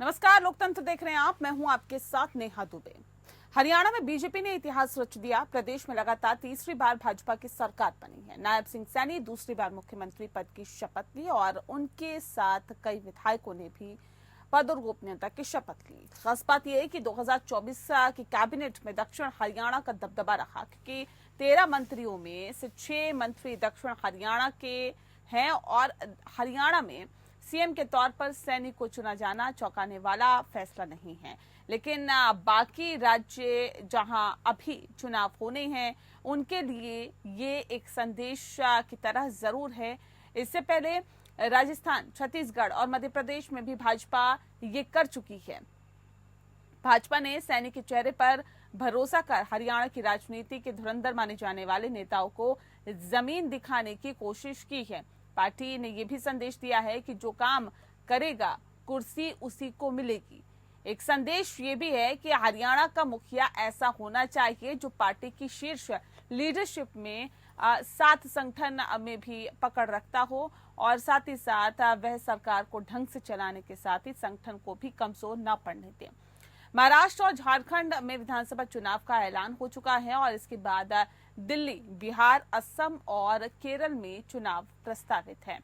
नमस्कार, लोकतंत्र देख रहे हैं आप। मैं हूं आपके साथ नेहा दुबे। हरियाणा में बीजेपी ने इतिहास रच दिया। प्रदेश में लगातार तीसरी बार भाजपा की सरकार बनी है। नायब सिंह सैनी दूसरी बार मुख्यमंत्री पद की शपथ ली और उनके साथ कई विधायकों ने भी पद और गोपनीयता की शपथ ली। खास बात यह है कि 2024 की कैबिनेट में दक्षिण हरियाणा का दबदबा रहा, क्योंकि 13 मंत्रियों में से 6 मंत्री दक्षिण हरियाणा के हैं और हरियाणा में सीएम के तौर पर सैनी को चुना जाना चौंकाने वाला फैसला नहीं है। लेकिन बाकी राज्य जहां अभी चुनाव होने हैं, उनके लिए ये एक संदेश की तरह जरूर है। इससे पहले राजस्थान, छत्तीसगढ़ और मध्य प्रदेश में भी भाजपा ये कर चुकी है। भाजपा ने सैनी के चेहरे पर भरोसा कर हरियाणा की राजनीति के धुरंधर माने जाने वाले नेताओं को जमीन दिखाने की कोशिश की है। पार्टी ने यह भी संदेश दिया है कि जो काम करेगा कुर्सी उसी को मिलेगी। एक संदेश ये भी है कि हरियाणा का मुखिया ऐसा होना चाहिए जो पार्टी की शीर्ष लीडरशिप में साथ संगठन में भी पकड़ रखता हो और साथ ही साथ वह सरकार को ढंग से चलाने के साथ ही संगठन को भी कमजोर न पड़ने दे। महाराष्ट्र और झारखंड में विधानसभा चुनाव का ऐलान हो चुका है और इसके बाद दिल्ली, बिहार, असम और केरल में चुनाव प्रस्तावित है।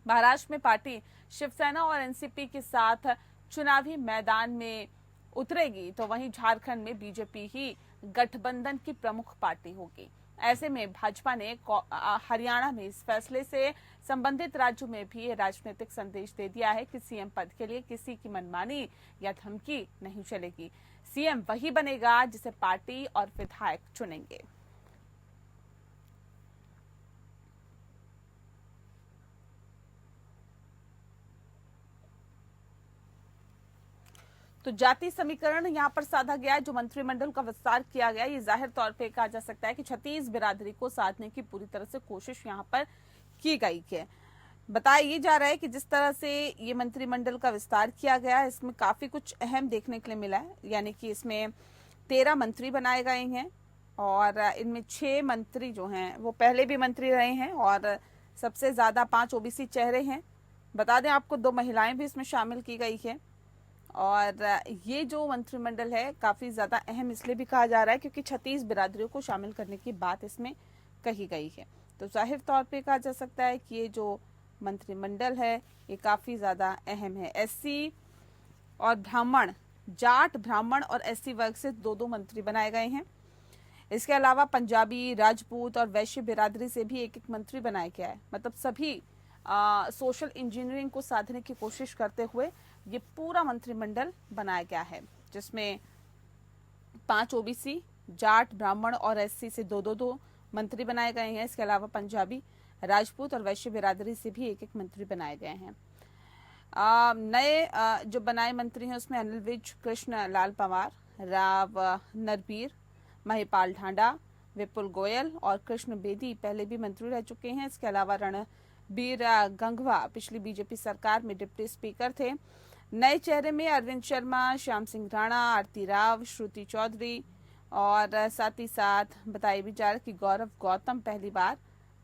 महाराष्ट्र में पार्टी शिवसेना और एनसीपी के साथ चुनावी मैदान में उतरेगी, तो वहीं झारखंड में बीजेपी ही गठबंधन की प्रमुख पार्टी होगी। ऐसे में भाजपा ने हरियाणा में इस फैसले से संबंधित राज्यों में भी राजनीतिक संदेश दे दिया है कि सीएम पद के लिए किसी की मनमानी या धमकी नहीं चलेगी। सीएम वही बनेगा जिसे पार्टी और विधायक चुनेंगे। तो जाति समीकरण यहां पर साधा गया है। जो मंत्रिमंडल का विस्तार किया गया, ये जाहिर तौर पे कहा जा सकता है कि 36 बिरादरी को साधने की पूरी तरह से कोशिश यहां पर की गई है। बताया ये जा रहा है कि जिस तरह से ये मंत्रिमंडल का विस्तार किया गया, इसमें काफी कुछ अहम देखने के लिए मिला है। यानी कि इसमें 13 मंत्री बनाए गए हैं और इनमें 6 मंत्री जो हैं वो पहले भी मंत्री रहे हैं और सबसे ज्यादा 5 ओबीसी चेहरे हैं। बता दें आपको 2 महिलाएं भी इसमें शामिल की गई है। और ये जो मंत्रिमंडल है काफी ज्यादा अहम इसलिए भी कहा जा रहा है क्योंकि 36 बिरादरियों को शामिल करने की बात इसमें कही गई है। तो जाहिर तौर पे कहा जा सकता है कि ये जो मंत्रिमंडल है ये काफी ज्यादा अहम है। एससी और ब्राह्मण, जाट, ब्राह्मण और एससी वर्ग से 2-2 मंत्री बनाए गए हैं। इसके अलावा पंजाबी, राजपूत और वैश्य बिरादरी से भी 1-1 मंत्री बनाया गया है। मतलब सभी सोशल इंजीनियरिंग को साधने की कोशिश करते हुए ये पूरा मंत्रिमंडल बनाया गया है, जिसमें 5 ओबीसी, जाट, ब्राह्मण और एससी से 2-2 मंत्री बनाए गए हैं। इसके अलावा पंजाबी, राजपूत और वैश्य बिरादरी से भी 1-1 मंत्री बनाए गए हैं। नए जो बनाए मंत्री हैं उसमें अनिल विज, कृष्ण लाल पंवार, राव नरबीर, महिपाल ढांडा, विपुल गोयल और कृष्ण बेदी पहले भी मंत्री रह चुके हैं। इसके अलावा रणबीर गंगवा पिछली बीजेपी सरकार में डिप्टी स्पीकर थे। नए चेहरे में अरविंद शर्मा, श्याम सिंह राणा, आरती राव, श्रुति चौधरी और साथ ही साथ बताया भी जा रहा है कि गौरव गौतम पहली बार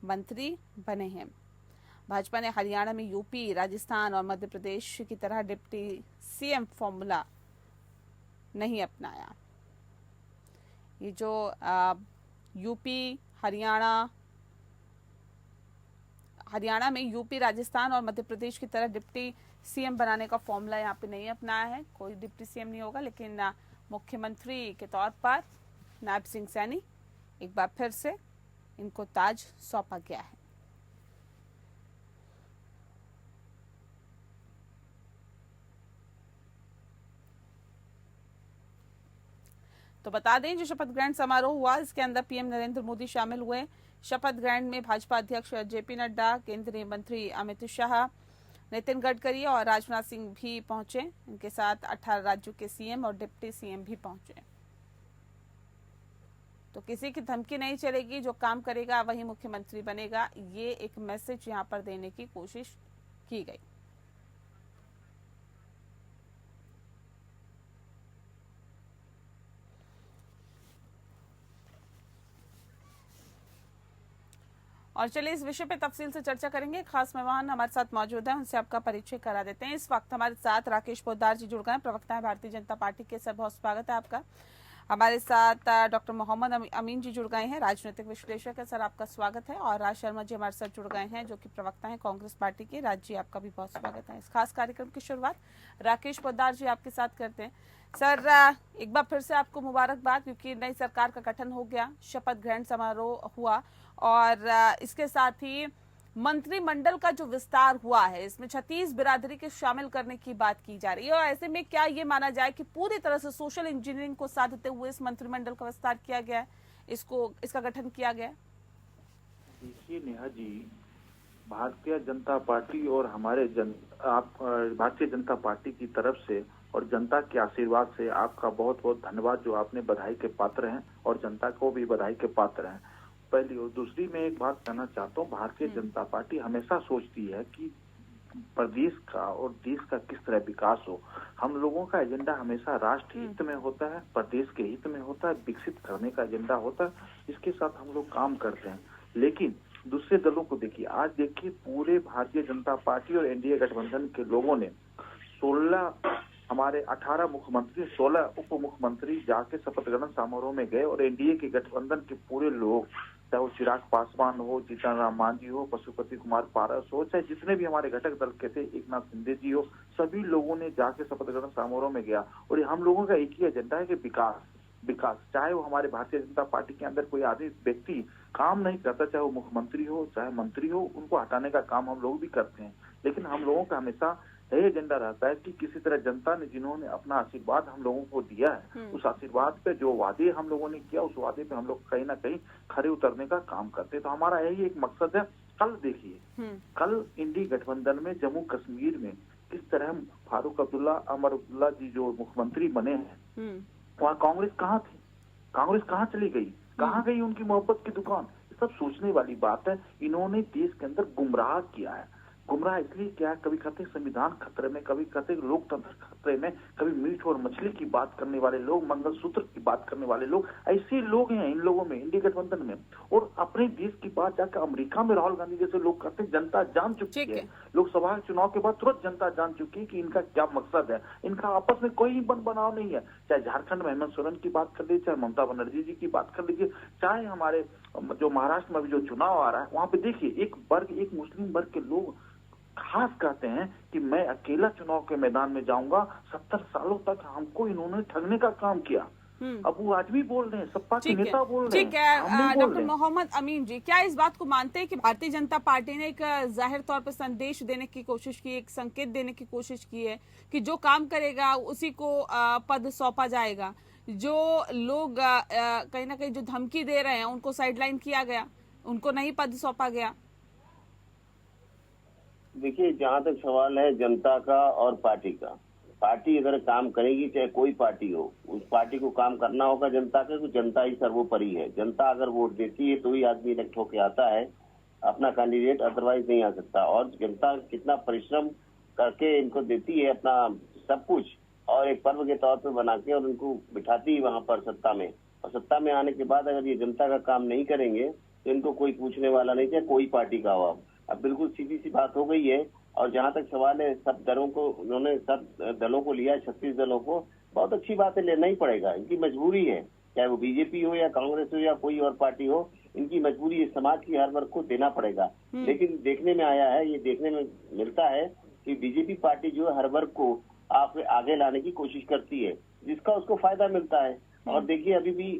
मंत्री बने हैं। भाजपा ने हरियाणा में यूपी, राजस्थान और मध्य प्रदेश की तरह डिप्टी सीएम फॉर्मूला नहीं अपनाया। ये जो यूपी, हरियाणा में यूपी, राजस्थान और मध्य प्रदेश की तरह डिप्टी सीएम बनाने का फॉर्मूला यहाँ पे नहीं अपनाया है। कोई डिप्टी सीएम नहीं होगा, लेकिन मुख्यमंत्री के तौर पर नायब सिंह सैनी एक बार फिर से इनको ताज सौंपा गया है। तो बता दें, जो शपथ ग्रहण समारोह हुआ इसके अंदर पीएम नरेंद्र मोदी शामिल हुए। शपथ ग्रहण में भाजपा अध्यक्ष जेपी नड्डा, केंद्रीय मंत्री अमित शाह, नितिन गडकरी और राजनाथ सिंह भी पहुंचे। इनके साथ 18 राज्यों के सीएम और डिप्टी सीएम भी पहुंचे। तो किसी की धमकी नहीं चलेगी, जो काम करेगा वही मुख्यमंत्री बनेगा, ये एक मैसेज यहां पर देने की कोशिश की गई। और चलिए इस विषय पे तफसील से चर्चा करेंगे। खास मेहमान हमारे साथ मौजूद हैं, उनसे आपका परिचय करा देते हैं। इस वक्त हमारे साथ राकेश पोद्दार जी जुड़ गए हैं, प्रवक्ता है भारतीय जनता पार्टी के। सर बहुत स्वागत है आपका। हमारे साथ डॉक्टर मोहम्मद अमीन जी जुड़ गए हैं, राजनीतिक विश्लेषक है। सर आपका स्वागत है। और राज शर्मा जी हमारे साथ जुड़ गए हैं, जो कि प्रवक्ता हैं कांग्रेस पार्टी के। राज जी आपका भी बहुत स्वागत है। इस खास कार्यक्रम की शुरुआत राकेश पोद्दार जी आपके साथ करते हैं। सर एक बार फिर से आपको मुबारकबाद, क्योंकि नई सरकार का गठन हो गया, शपथ ग्रहण समारोह हुआ और इसके साथ ही मंत्रिमंडल का जो विस्तार हुआ है, इसमें 36 बिरादरी के शामिल करने की बात की जा रही है। और ऐसे में क्या ये माना जाए कि पूरी तरह से सोशल इंजीनियरिंग को साधते हुए इस मंत्रिमंडल का विस्तार किया गया है, इसका गठन किया गया है? देखिए नेहा जी, भारतीय जनता पार्टी और भारतीय जनता पार्टी की तरफ से और जनता के आशीर्वाद से आपका बहुत बहुत धन्यवाद, जो आपने बधाई के पात्र हैं और जनता को भी बधाई के पात्र हैं। पहली और दूसरी मैं एक बात कहना चाहता हूँ, भारतीय जनता पार्टी हमेशा सोचती है कि प्रदेश का और देश का किस तरह विकास हो। हम लोगों का एजेंडा हमेशा राष्ट्र हित में होता है, प्रदेश के हित में होता है, विकसित करने का एजेंडा होता है। इसके साथ हम लोग काम करते हैं। लेकिन दूसरे दलों को देखिए, आज देखिए पूरे भारतीय जनता पार्टी और एनडीए गठबंधन के लोगों ने 18 मुख्यमंत्री, 16 उप मुख्यमंत्री जाके शपथ ग्रहण समारोह में गए। और एनडीए के गठबंधन के पूरे लोग, चाहे वो चिराग पासवान हो, जीतन राम मांझी हो, पशुपति कुमार पारस हो, चाहे जितने भी हमारे घटक दल के थे, एकनाथ शिंदे जी हो, सभी लोगों ने जाके शपथ ग्रहण समारोह में गया। और हम लोगों का एक ही एजेंडा है कि विकास। चाहे वो हमारे भारतीय जनता पार्टी के अंदर कोई आदमी व्यक्ति काम नहीं करता, चाहे वो मुख्यमंत्री हो चाहे मंत्री हो, उनको हटाने का काम हम लोग भी करते हैं। लेकिन हम लोगों का हमेशा यही एजेंडा रहता है कि किसी तरह जनता ने जिन्होंने अपना आशीर्वाद हम लोगों को दिया है, उस आशीर्वाद पे जो वादे हम लोगों ने किया, उस वादे पे हम लोग कहीं ना कहीं खरे उतरने का काम करते हैं। तो हमारा यही एक मकसद है। कल देखिए, कल इंडी गठबंधन में जम्मू कश्मीर में किस तरह फारूक अब्दुल्ला जी जो मुख्यमंत्री बने हैं, वहाँ कांग्रेस कहाँ थी? कांग्रेस कहाँ चली गई? कहाँ गई उनकी मोहब्बत की दुकान? ये सब सोचने वाली बात है। इन्होंने देश के अंदर गुमराह किया है। गुमराह इसलिए क्या है, कभी कहते संविधान खतरे में, कभी कहते लोकतंत्र खतरे में, कभी मीट और मछली की बात करने वाले लोग, मंगलसूत्र की बात करने वाले लोग, ऐसे लोग हैं इन लोगों में, इंडिया गठबंधन में। और अपने देश की बात जाकर अमेरिका में राहुल गांधी जैसे लोग कहते हैं जनता जान चुकी है। लोकसभा चुनाव के बाद तुरंत जनता जान चुकी है कि इनका क्या मकसद है। इनका आपस में कोई बनाव नहीं है। चाहे झारखंड में हेमंत सोरेन की बात कर लीजिए, चाहे ममता बनर्जी जी की बात कर लीजिए, चाहे हमारे जो महाराष्ट्र में भी जो चुनाव आ रहा है, वहां पे देखिए एक मुस्लिम वर्ग के लोग खास कहते हैं कि मैं अकेला चुनाव के मैदान में जाऊंगा। 70 सालों तक हमको इन्होंने ठगने का काम किया। अब वो आज भी बोल रहे हैं, सपा के नेता बोल रहे हैं। ठीक है डॉक्टर मोहम्मद अमीन जी, क्या इस बात को मानते हैं कि भारतीय जनता पार्टी ने एक जाहिर तौर पर संदेश देने की कोशिश की, एक संकेत देने की कोशिश की है कि जो काम करेगा उसी को पद सौंपा जाएगा? जो लोग कहीं ना कहीं जो धमकी दे रहे हैं उनको साइडलाइन किया गया, उनको नहीं पद सौंपा गया? देखिए, जहाँ तक सवाल है जनता का और पार्टी का, पार्टी अगर काम करेगी, चाहे कोई पार्टी हो, उस पार्टी को काम करना होगा जनता का, तो जनता ही सर्वोपरि है। जनता अगर वोट देती है तो ही आदमी इलेक्ट होके आता है अपना कैंडिडेट, अदरवाइज नहीं आ सकता। और जनता कितना परिश्रम करके इनको देती है अपना सब कुछ, और एक पर्व के तौर पर बना के और उनको बिठाती है वहां पर सत्ता में। और सत्ता में आने के बाद अगर ये जनता का काम नहीं करेंगे तो इनको कोई पूछने वाला नहीं, चाहे कोई पार्टी का हो। अब बिल्कुल सीधी सी बात हो गई है। और जहाँ तक सवाल है, सब दलों को उन्होंने सब दलों को लिया, 36 दलों को, बहुत अच्छी बात है, लेना ही पड़ेगा। इनकी मजबूरी है, चाहे वो बीजेपी हो या कांग्रेस हो या कोई और पार्टी हो, इनकी मजबूरी है। समाज की हर वर्ग को देना पड़ेगा। लेकिन देखने में आया है, ये देखने में मिलता है कि बीजेपी पार्टी जो है हर वर्ग को आगे लाने की कोशिश करती है, जिसका उसको फायदा मिलता है। और देखिए, अभी भी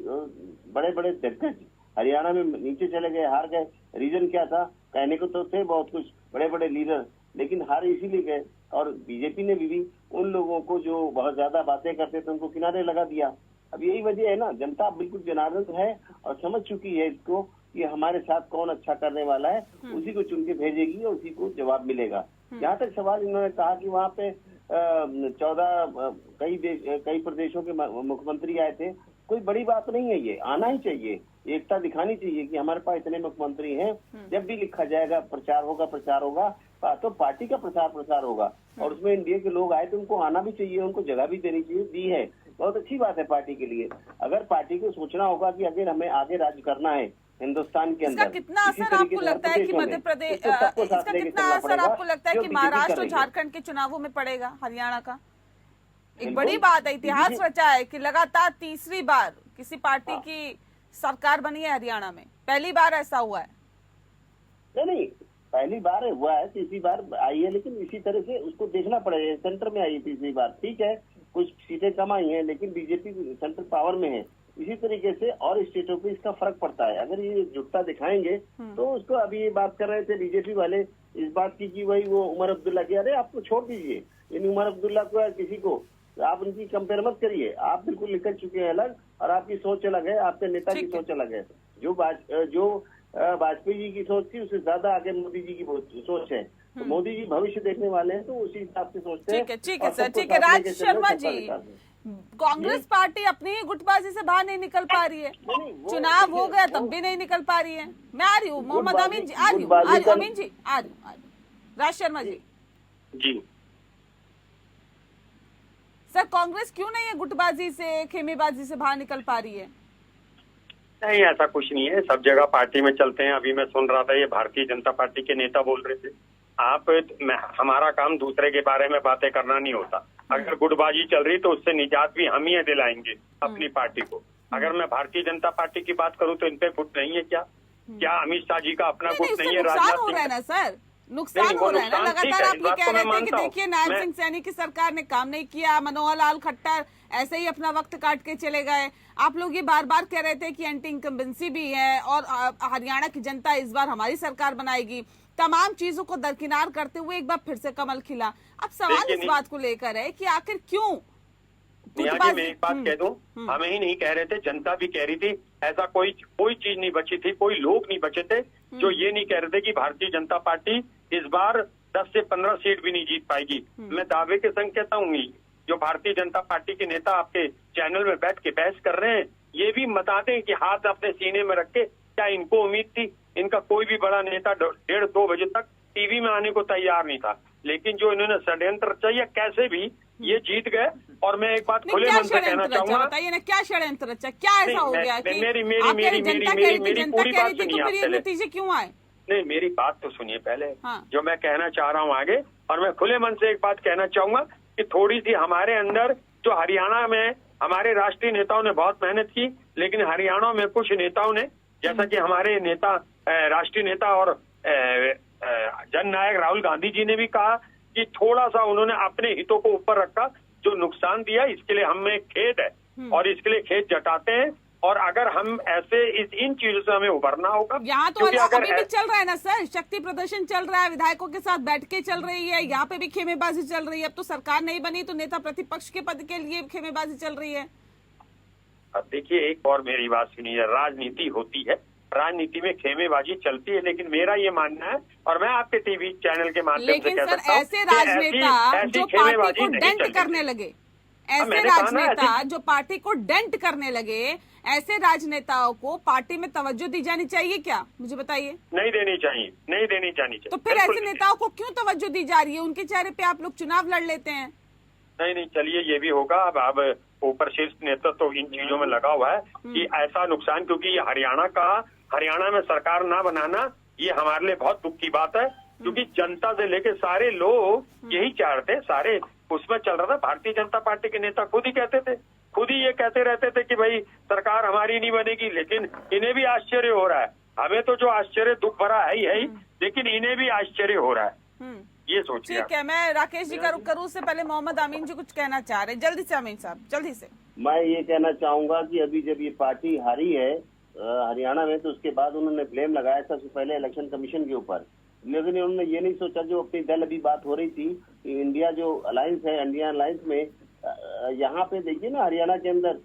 बड़े बड़े दिग्गज हरियाणा में नीचे चले गए, हार गए। रीजन क्या था? कहने को तो थे बहुत कुछ बड़े बड़े लीडर, लेकिन हार इसीलिए गए। और बीजेपी ने भी उन लोगों को जो बहुत ज्यादा बातें करते थे उनको किनारे लगा दिया। अब यही वजह है ना, जनता बिल्कुल जनार्दन है और समझ चुकी है इसको कि हमारे साथ कौन अच्छा करने वाला है, उसी को चुन के भेजेगी और उसी को जवाब मिलेगा। जहाँ तक सवाल इन्होंने कहा कि वहाँ पे 14 कई प्रदेशों के मुख्यमंत्री आए थे, कोई बड़ी बात नहीं है। ये आना ही चाहिए, एकता दिखानी चाहिए कि हमारे पास इतने मुख्यमंत्री हैं। जब भी लिखा जाएगा प्रचार होगा तो पार्टी का प्रचार होगा। और उसमें इंडिया के लोग आए तो उनको आना भी चाहिए, उनको जगह भी देनी चाहिए, दी है। बहुत अच्छी बात है पार्टी के लिए। अगर पार्टी को सोचना होगा कि अगर हमें आगे राज्य करना है हिंदुस्तान के इसका अंदर। कितना इसी असर तरीके आपको से हर लगता है कि प्रदेशों में मध्य प्रदेश, इसको सबको साथ इसका लेके कितना चलना असर पड़ेगा, आपको लगता है जो कि बीजेपी कर महाराष्ट्र और रही है। झारखंड के चुनावों में पड़ेगा, हरियाणा का? एक बिल्कुल। बड़ी बात है, इतिहास बीजेपी रचा है कि लगातार तीसरी बार किसी पार्टी हाँ। की सरकार बनी है हरियाणा में, पहली बार ऐसा हुआ है। नहीं, पहली बार हुआ है, तीसरी बार आई है, लेकिन इसी तरह से उसको देखना पड़ेगा। सेंटर में आई है तीसरी बार, ठीक है, कुछ सीटें कम आई हैं, लेकिन बीजेपी सेंट्रल पावर में है। इसी तरीके से और स्टेटों पे इसका फर्क पड़ता है। अगर ये जुटता दिखाएंगे तो उसको, अभी ये बात कर रहे थे बीजेपी वाले इस बात की कि वही वो उमर अब्दुल्ला की, अरे आपको छोड़ दीजिए इन उमर अब्दुल्ला को या किसी को, आप उनकी कंपेयर मत करिए। आप बिल्कुल निकल चुके हैं अलग, और आपकी सोच अलग है, आपके नेता की ठीक है। सोच अलग है। जो वाजपेयी जी की सोच थी, उससे ज्यादा आगे मोदी जी की सोच है। तो मोदी जी भविष्य देखने वाले हैं, तो उसी हिसाब से सोचते हैं। ठीक है और सर, सबको ठीक है। साथ राज लेके चल रहे हैं, शर्मा सबका जी, विकास है। कांग्रेस पार्टी अपनी ही गुटबाजी से बाहर नहीं निकल पा रही है। नहीं, वो चुनाव हो देखिए, गया वो- तब भी नहीं निकल पा रही है। मैं आ रही हूँ, मोहम्मद गुटबाजी- अमीन जी आ रही हूँ, गुटबाजी का- अमीन जी आ रही हूँ। राज शर्मा जी, जी सर कांग्रेस क्यों नहीं है गुटबाजी से, खेमेबाजी से बाहर निकल पा रही है? नहीं, ऐसा कुछ नहीं है, सब जगह पार्टी में चलते हैं। अभी मैं सुन रहा था, ये भारतीय जनता पार्टी के नेता बोल रहे थे, हमारा काम दूसरे के बारे में बातें करना नहीं होता। अगर गुटबाजी चल रही तो उससे निजात भी हम ही दिलाएंगे अपनी पार्टी को। अगर मैं भारतीय जनता पार्टी की बात करूं तो इन पे गुट नहीं है क्या अमित शाह जी का अपना नहीं, गुट उससे नहीं है? नुकसान राजनाथ हो रहा है सिंह ना सर, नुकसान नहीं, हो वो रहा है ना। नुकसान ठीक लगातार है, आप इस ये बात कह को रहे मैं थे कि मानता हूं। देखिए नायब मैं- सिंह सैनी की सरकार ने काम नहीं किया, मनोहर लाल खट्टर ऐसे ही अपना वक्त काट के चले गए। आप लोग ये बार बार कह रहे थे कि एंटी इनकम्बेंसी भी है और हरियाणा की जनता इस बार हमारी सरकार बनाएगी। तमाम चीजों को दरकिनार करते हुए एक बार फिर से कमल खिला। अब सवाल देखिए, इस नहीं- बात को लेकर है कि आखिर क्यों नेहा जी, मैं एक बात कह दूं, हमें ही नहीं कह रहे थे, जनता भी कह रही थी। ऐसा कोई चीज नहीं बची थी, कोई लोग नहीं बचे थे जो ये नहीं कह रहे थे कि भारतीय जनता पार्टी इस बार 10 से 15 सीट भी नहीं जीत पाएगी। मैं दावे के संग कहता हूँ, जो भारतीय जनता पार्टी के नेता आपके चैनल में बैठ के बहस कर रहे हैं, ये भी बता दें कि हाथ अपने सीने में रख के, क्या इनको उम्मीद थी? इनका कोई भी बड़ा नेता 1:30-2 बजे तक टीवी में आने को तैयार नहीं था, लेकिन जो इन्होंने षड्यंत्र रचा, कैसे भी ये जीत गए। और मैं एक बात खुले मन से कहना चाहूंगा, बताइए ना, क्या षड्यंत्र रचा, क्या ऐसा हो गया कि मेरी जनता कह रही थी, जनता पूरी कह बात रही थी, सुनिए तो आप फिर ये पहले। नतीजे क्यों आए? नहीं, मेरी बात तो सुनिए पहले। हाँ। जो मैं कहना चाह रहा हूँ आगे, और मैं खुले मन से एक बात कहना चाहूंगा कि थोड़ी सी हमारे अंदर, जो हरियाणा में हमारे राष्ट्रीय नेताओं ने बहुत मेहनत की, लेकिन हरियाणा में कुछ नेताओं ने, जैसा कि हमारे नेता, राष्ट्रीय नेता और जननायक राहुल गांधी जी ने भी कहा कि थोड़ा सा उन्होंने अपने हितों को ऊपर रखा, जो नुकसान दिया इसके लिए हमें खेद है और इसके लिए खेद जताते हैं। और अगर हम ऐसे इन चीजों से हमें उभरना होगा। यहाँ तो अभी भी चल रहा है ना सर, शक्ति प्रदर्शन चल रहा है, विधायकों के साथ बैठकें चल रही है, यहाँ पे भी खेमेबाजी चल रही है। अब तो सरकार नहीं बनी तो नेता प्रतिपक्ष के पद के लिए खेमेबाजी चल रही है। अब देखिए, एक और मेरी बात सुनिए, राजनीति होती है, राजनीति में खेमेबाजी चलती है, लेकिन मेरा ये मानना है, और मैं आपके टीवी चैनल के माध्यम से कह सकता हूं, ऐसे राजनेता जो पार्टी को डेंट करने लगे, ऐसे राजनेता जो पार्टी को डेंट करने लगे, ऐसे राजनेताओं को पार्टी में तवज्जो दी जानी चाहिए क्या? मुझे बताइए। नहीं देनी चाहिए, नहीं देनी जानी चाहिए। तो फिर ऐसे नेताओं को क्यों तवज्जो दी जा रही है? उनके चेहरे पे आप लोग चुनाव लड़ लेते हैं। नहीं, चलिए, ये भी होगा। अब ऊपर शीर्ष नेतृत्व तो इन चीजों में लगा हुआ है कि ऐसा नुकसान, क्योंकि ये हरियाणा में सरकार ना बनाना, ये हमारे लिए बहुत दुख की बात है, क्योंकि जनता से लेके सारे लोग यही चाहते, सारे उसमें चल रहा था। भारतीय जनता पार्टी के नेता खुद ही ये कहते रहते थे कि भाई सरकार हमारी नहीं बनेगी, लेकिन इन्हें भी आश्चर्य हो रहा है। हमें तो जो आश्चर्य दुख भरा है ही, लेकिन इन्हें भी आश्चर्य हो रहा है। ये सोचिए। ठीक है, मैं राकेश जी का रुख करूं, उससे पहले मोहम्मद अमीन जी कुछ कहना चाह रहे हैं। जल्दी से अमीन साहब, जल्दी से। मैं ये कहना चाहूंगा कि अभी जब ये पार्टी हारी है हरियाणा में, तो उसके बाद उन्होंने ब्लेम लगाया सबसे पहले इलेक्शन कमीशन के ऊपर, लेकिन उन्होंने ये नहीं सोचा, जो अपनी दल अभी बात हो रही थी कि इंडिया जो अलायंस है, इंडिया अलायंस में यहाँ पे देखिए ना, हरियाणा के अंदर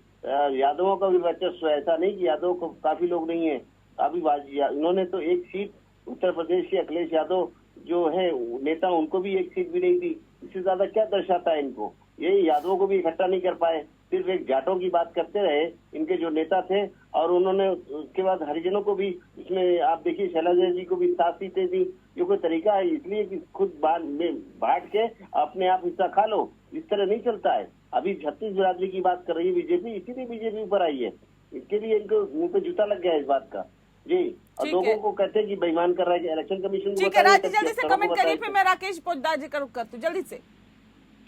यादवों का भी वर्चस्व है। ऐसा नहीं कि यादव को काफी लोग नहीं है। अभी इन्होंने तो एक सीट उत्तर प्रदेश के अखिलेश यादव जो है नेता, उनको भी एक सीट भी नहीं दी। इससे ज्यादा क्या दर्शाता है इनको? ये यादवों को भी इकट्ठा नहीं कर पाए, सिर्फ एक जाटों की बात करते रहे इनके जो नेता थे, और उन्होंने उसके बाद हरिजनों को भी, इसमें आप देखिए शैलजा जी को भी 7 सीटें दी। ये कोई तरीका है? इसलिए कि खुद बांट के अपने आप हिस्सा खा लो, इस तरह नहीं चलता है। अभी 36 बिरादरी की बात कर रही है बीजेपी, इसीलिए बीजेपी ऊपर आई है। इसके लिए इनको मुंह पे जूता लग गया इस बात का। जी, और ठीक लोगों है। को कहते हैं कि बेईमान कर रहा है, इलेक्शन कमीशन को ठीक है बताइए, राज जी, जल्दी से सड़कों को कमेंट करिए, बताइए। फिर मैं राकेश पोद्दार जी का रुख करती हूँ, जल्दी से।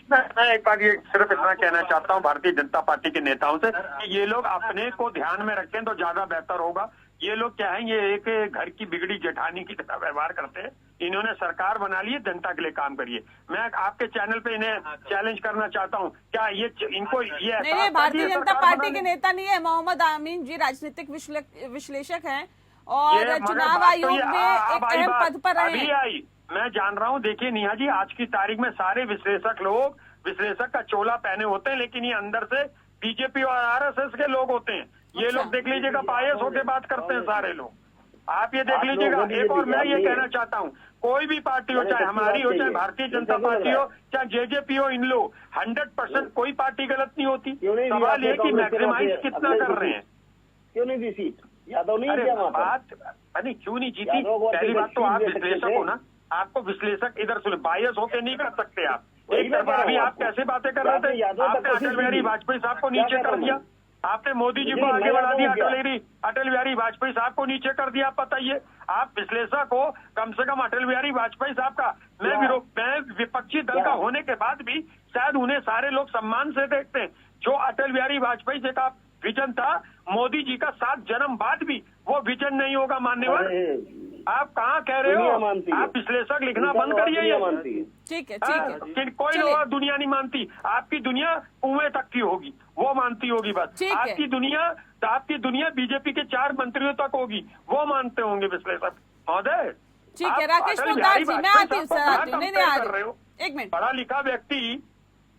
मैं एक बार ये सिर्फ इतना कहना चाहता हूँ भारतीय जनता पार्टी के नेताओं से कि ये लोग अपने को ध्यान में रखें तो ज्यादा बेहतर होगा। ये लोग क्या है, ये एक घर की बिगड़ी जेठानी की तरह व्यवहार करते हैं। इन्होंने सरकार बना ली है, जनता के लिए काम करिए। मैं आपके चैनल पे इन्हें चैलेंज करना चाहता हूँ, क्या ये इनको ये नहीं, भारतीय जनता पार्टी के नेता नहीं है। मोहम्मद आमीन जी राजनीतिक विश्लेषक हैं और चुनाव आयोग में एक अहम पद पर रहे अभी हैं। आई मैं जान रहा हूँ। देखिए नेहा जी, आज की तारीख में सारे विश्लेषक का चोला पहने होते हैं, लेकिन ये अंदर से बीजेपी और आरएसएस के लोग होते हैं। ये अच्छा। लोग देख लीजिएगा, बायस होके बात करते हैं सारे लोग, आप ये देख लीजिएगा। एक और मैं ये कहना चाहता हूँ, कोई भी पार्टी हो, चाहे हमारी हो, चाहे भारतीय जनता पार्टी हो, चाहे जेजेपी हो, इन लोग 100% कोई पार्टी गलत नहीं होती। सवाल ये कि मैक्सिमाइज कितना कर रहे हैं। क्यों नहीं दी सीट? यादव नहीं अरे दिया वहाँ पर? बात अरे क्यों नहीं जीती? यादव को पहली बात तो आप सीट दे सकते विश्लेषक थे। हो ना, आपको विश्लेषक इधर सुने, बायस होके नहीं कर सकते आप। वही एक मैं तरफा कह रहा अभी हूँ आप आपको। कैसे बातें कर रहे थे, यादव तक आपने तो अटल सीट बिहारी दी। वाजपेयी साहब को क्या नीचे कह कर रहा दिया, हूँ? आपने मोदी जी जी, को आगे मैं बढ़ा यादव दिया, हूँ क्या? अटल बिहारी वाजपेयी साहब को नीचे कर दिया। आप बताइए, आप विश्लेषक हो, कम से कम अटल बिहारी वाजपेयी साहब का मैं विपक्षी दल का होने के बाद भी शायद उन्हें सारे लोग सम्मान से देखते हैं। जो अटल बिहारी वाजपेयी जी का विजन था, मोदी जी का 7 जन्म बाद भी वो विजन नहीं होगा मान्यवर। आप कहाँ कह रहे दुनिया हो? मानती है। आप विश्लेषक लिखना दुनिया बंद करिए। दुनिया मानती है। ठीक है, हाँ, ठीक है। कि कोई चलिए। और दुनिया नहीं मानती, आपकी दुनिया कुएं तक की होगी, वो मानती होगी बस। ठीक है। आपकी दुनिया बीजेपी के 4 मंत्रियों तक होगी, वो मानते होंगे विश्लेषक महोदय। ठीक है आप राकेश अटल पोद्दार बिहारी जी, मैं वाजपेयी आती हूँ साहब सर, को आती हूँ। कहाँ नहीं compare आ कर रही रहे हूँ, हो? एक मिनट। पढ़ा लिखा व्यक्ति।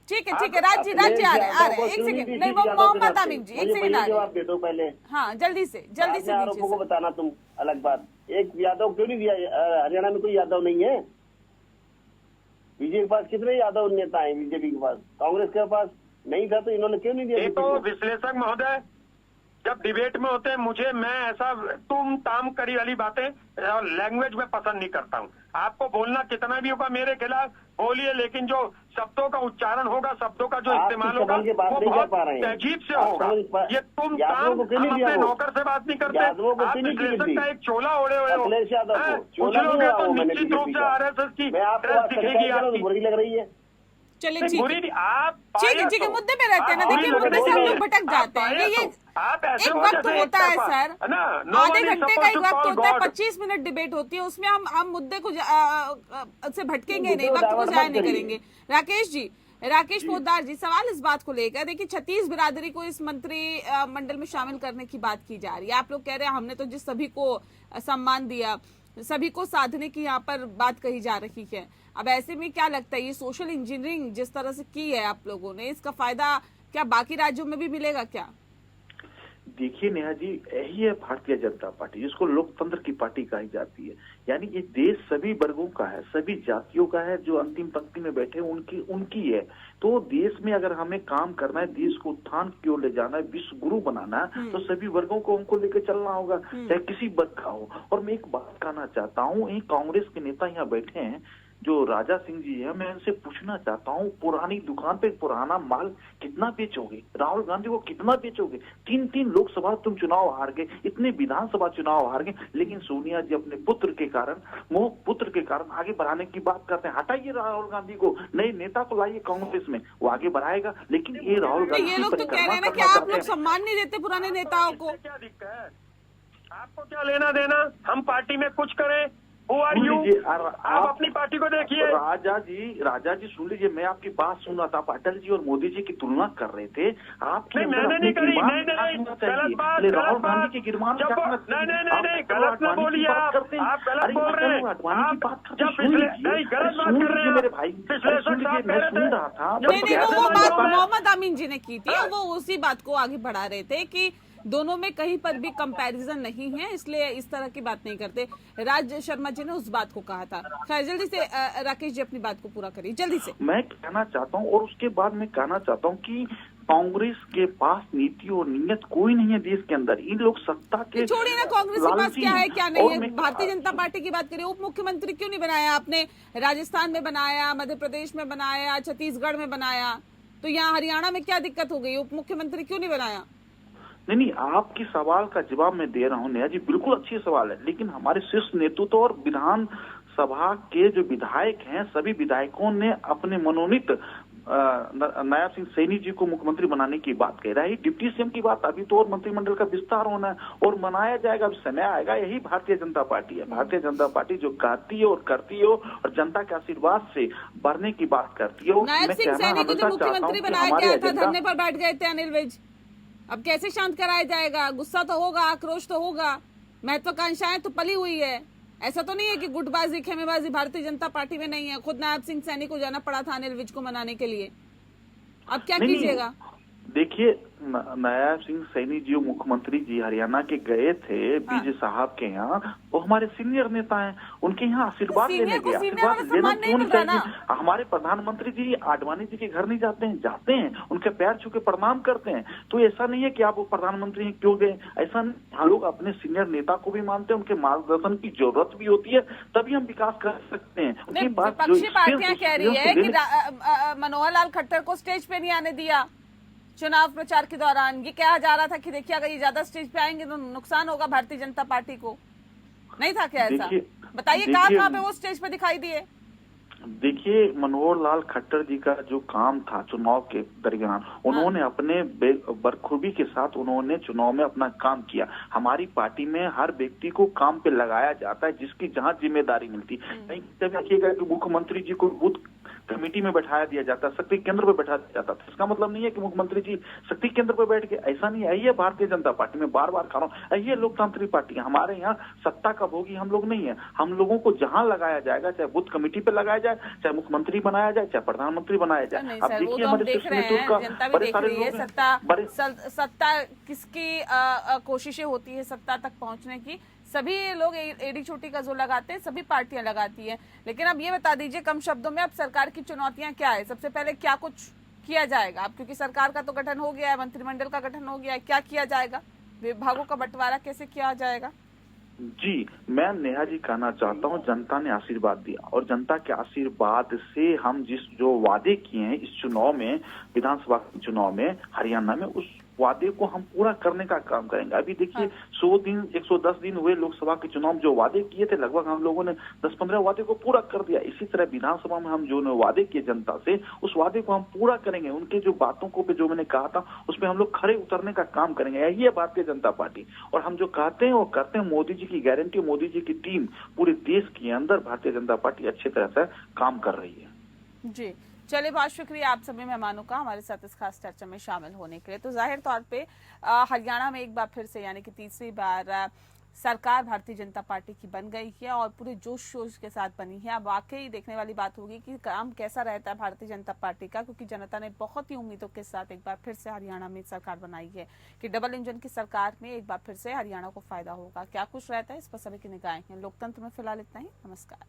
ठीक है राज जी आ रहे हैं। एक सेकंड, नहीं वो मोहम्मद आमीन जी, एक सेकंड आ रहे जवाब हैं। दे दो पहले। हाँ जल्दी से दीजिए आरोपों को सर। बताना तुम अलग बात। एक यादव क्यों नहीं दिया? हरियाणा में कोई यादव नहीं है। बीजेपी के पास कितने यादव नेता हैं? बीजेपी के पास, कांग्रेस के पास नहीं था, तो इन्होंने क्यों नहीं दिया? एक तो विश्लेषक महोदय जब डिबेट में होते हैं, मैं ऐसा तुम ताम करी वाली बातें लैंग्वेज में पसंद नहीं करता हूँ। आपको बोलना कितना भी होगा मेरे खिलाफ बोलिए, लेकिन जो शब्दों का उच्चारण होगा, शब्दों का जो इस्तेमाल होगा, वो बहुत तहजीब से होगा। ये तुम काम हम अपने नौकर से बात नहीं करते। आप विश्लेषक का एक चोला ओढ़े हुए हो, कुछ लोग हैं तो निश्चित रूप से आरएसएस की ड्रेस दिखेगी आपकी। बुरी लग रही है। चलिए ठीक है, आप ठीक है, मुद्दे पे रहते हैं ना। देखिए मुद्दे से हम लोग भटक जाते हैं। ये एक वक्त होता है सर, आधे घंटे का एक वक्त होता है, 25 मिनट डिबेट होती है, उसमें हम मुद्दे को से भटकेंगे नहीं, वक्त को जाया नहीं करेंगे। राकेश पोद्दार जी, सवाल इस बात को लेकर, देखिए 36 बिरादरी को इस मंत्री मंडल में शामिल करने की बात की जा रही है। आप लोग कह रहे हैं हमने तो जिस सभी को सम्मान दिया, सभी को साधने की यहाँ पर बात कही जा रही है। अब ऐसे में क्या लगता है, ये सोशल इंजीनियरिंग जिस तरह से की है आप लोगों ने, इसका फायदा क्या बाकी राज्यों में भी मिलेगा क्या? देखिए नेहा जी, यही है भारतीय जनता पार्टी, जिसको लोकतंत्र की पार्टी कही जाती है। यानी ये देश सभी वर्गों का है, सभी जातियों का है। जो अंतिम पंक्ति में बैठे उनकी है। तो देश में अगर हमें काम करना है, देश को उत्थान की ओर ले जाना है, विश्व गुरु बनाना है, तो सभी वर्गों को हमको लेकर चलना होगा, चाहे किसी वर्ग का हो। और मैं एक बात कहना चाहता हूँ, ये कांग्रेस के नेता यहाँ बैठे हैं, जो राजा सिंह जी है, मैं उनसे पूछना चाहता हूँ, पुरानी दुकान पे पुराना माल कितना बेचोगे? राहुल गांधी को कितना बेचोगे? 3 लोकसभा तुम चुनाव हार गए, इतने विधानसभा चुनाव हार गए, लेकिन सोनिया जी अपने पुत्र के कारण आगे बढ़ाने की बात करते हैं। हटाइए राहुल गांधी को, नए नेता को लाइए कांग्रेस में, वो आगे बढ़ाएगा। लेकिन ये राहुल गांधी, ये लोग तो कह रहे हैं ना कि आप लोग सम्मान नहीं देते पुराने नेताओं को। क्या दिक्कत है? आपको क्या लेना देना? हम पार्टी में कुछ करें, आप अपनी पार्टी को देखिए। राजा जी सुन लीजिए, मैं आपकी बात सुन रहा था। आप अटल जी और मोदी जी की तुलना कर रहे थे। नहीं, मैंने नहीं करी। नहीं, गलत बात। राहुल गांधी के गिरमान नहीं, गलत ना बोलिए। आप गलत बोल रहे हैं। नहीं, गलत बात कर रहे हैं मेरे भाई। मैं सुन रहा था। वो बात मोहम्मद आमीन जी ने की थी, वो उसी बात को आगे बढ़ा रहे थे कि दोनों में कहीं पर भी कंपैरिजन नहीं है, इसलिए इस तरह की बात नहीं करते। राज शर्मा जी ने उस बात को कहा था। खैर, जल्दी से राकेश जी अपनी बात को पूरा करिए, जल्दी से। मैं कहना चाहता हूँ, और उसके बाद मैं कहना चाहता हूँ कि कांग्रेस के पास नीति और नीयत कोई नहीं है देश के अंदर। इन लोग सत्ता के छोड़िए ना, कांग्रेस के पास क्या है क्या नहीं है। भारतीय जनता पार्टी की बात करिए, उप मुख्यमंत्री क्यों नहीं बनाया आपने? राजस्थान में बनाया, मध्य प्रदेश में बनाया, छत्तीसगढ़ में बनाया, तो यहाँ हरियाणा में क्या दिक्कत हो गई? उप मुख्यमंत्री क्यों नहीं बनाया? नहीं, आपकी सवाल का जवाब मैं दे रहा हूँ नेहा जी, बिल्कुल अच्छी सवाल है, लेकिन हमारे शीर्ष नेतृत्व और विधान सभा के जो विधायक हैं, सभी विधायकों ने अपने मनोनीत नायब सिंह सैनी जी को मुख्यमंत्री बनाने की बात कह रहा है। डिप्टी सीएम की बात अभी तो और मंत्रिमंडल का विस्तार होना है और मनाया जाएगा, अभी समय आएगा। यही भारतीय जनता पार्टी है। भारतीय जनता पार्टी जो कहती है और करती है और जनता के आशीर्वाद से बढ़ने की बात करती है। नायब सिंह सैनी को जो मुख्यमंत्री बनाया गया था, धरने पर बैठ गए थे अनिल विज, अब कैसे शांत कराया जाएगा? गुस्सा तो होगा, आक्रोश तो होगा, महत्वाकांक्षाएं तो पली हुई है। ऐसा तो नहीं है कि गुटबाजी खेमेबाजी भारतीय जनता पार्टी में नहीं है। खुद नायब सिंह सैनी को जाना पड़ा था अनिल विज को मनाने के लिए, अब क्या कीजिएगा? देखिए, नायब सिंह सैनी जी मुख्यमंत्री जी हरियाणा के गए थे बीजे साहब के यहाँ, वो हमारे सीनियर नेता हैं, उनके यहाँ आशीर्वाद लेने गए। आशीर्वाद लेना क्यों नहीं चाहिए? हमारे प्रधानमंत्री जी आडवाणी जी के घर नहीं जाते हैं? जाते हैं, उनके पैर छू के प्रणाम करते हैं। तो ऐसा नहीं है कि आप वो प्रधानमंत्री हैं क्यों गए, ऐसा नहीं। हम लोग अपने सीनियर नेता को भी मानते हैं, उनके मार्गदर्शन की जरूरत भी होती है, तभी हम विकास कर सकते हैं। विपक्षी पार्टियां कह रही है कि मनोहर लाल खट्टर को स्टेज पे नहीं आने दिया चुनाव प्रचार के दौरान। ये कहा जा रहा था कि देखिए अगर ये ज्यादा स्टेज पे आएंगे तो नुकसान होगा भारतीय जनता पार्टी को। नहीं था क्या ऐसा? बताइए कहाँ पे वो स्टेज पे दिखाई दिए? देखिए, मनोहर लाल खट्टर जी का जो काम था चुनाव के दरमियान, उन्होंने अपने बखूबी के साथ उन्होंने चुनाव में अपना काम किया। हमारी पार्टी में हर व्यक्ति को काम पे लगाया जाता है जिसकी जहां जिम्मेदारी मिलती। नहीं देखिएगा कि मुख्यमंत्री जी को बूथ कमेटी में बैठाया दिया जाता, शक्ति केंद्र पे बैठा दिया जाता था। इसका मतलब नहीं है कि मुख्यमंत्री जी शक्ति केंद्र पे बैठ के, ऐसा नहीं है। ये भारतीय जनता पार्टी में बार बार कह रहा हूँ, ये लोकतांत्रिक पार्टी है। हमारे यहाँ सत्ता का भोगी हम लोग नहीं है। हम लोगों को जहां लगाया जाएगा, चाहे बूथ कमेटी पे लगाया जाए, चाहे मुख्यमंत्री बनाया जाए, चाहे प्रधानमंत्री बनाया जाए। अब देखिए हमारे जनता भी देख रही है सत्ता किसकी कोशिशें होती है सत्ता तक पहुंचने की। सभी लोग एड़ी चोटी का जो लगाते हैं, सभी पार्टियां लगाती हैं। लेकिन अब ये बता दीजिए कम शब्दों में, अब सरकार की चुनौतियां क्या है? सबसे पहले क्या कुछ किया जाएगा? अब क्योंकि सरकार का तो गठन हो गया है, मंत्रिमंडल का गठन हो गया है, क्या किया जाएगा? विभागों का बंटवारा कैसे किया जाएगा? जी, मैं नेहा जी कहना चाहता हूं, जनता ने आशीर्वाद दिया और जनता के आशीर्वाद से हम जो वादे किए हैं इस चुनाव में, विधानसभा के चुनाव में हरियाणा में, उस वादे को हम पूरा करने का काम करेंगे। अभी देखिए 110 दिन हुए लोकसभा के चुनाव, जो वादे किए थे लगभग हम लोगों ने 10-15 वादे को पूरा कर दिया। इसी तरह विधानसभा में हम जो वादे किए जनता से, उस वादे को हम पूरा करेंगे। उनके जो बातों को पे जो मैंने कहा था उस पर हम लोग खड़े उतरने का काम करेंगे। यही है भारतीय जनता पार्टी, और हम जो कहते हैं वो करते हैं। मोदी जी की गारंटी, मोदी जी की टीम पूरे देश के अंदर भारतीय जनता पार्टी अच्छी तरह से काम कर रही है। जी, चलिए, बहुत शुक्रिया आप सभी मेहमानों का हमारे साथ इस खास चर्चा में शामिल होने के लिए। तो जाहिर तौर पे हरियाणा में एक बार फिर से, यानी कि तीसरी बार सरकार भारतीय जनता पार्टी की बन गई है और पूरे जोश शोश के साथ बनी है। अब वाकई देखने वाली बात होगी कि काम कैसा रहता है भारतीय जनता पार्टी का, क्योंकि जनता ने बहुत ही उम्मीदों के साथ एक बार फिर से हरियाणा में सरकार बनाई है कि डबल इंजन की सरकार में एक बार फिर से हरियाणा को फायदा होगा। क्या कुछ रहता है इस पर सभी की निगाहें हैं। लोकतंत्र में फिलहाल इतना ही। नमस्कार।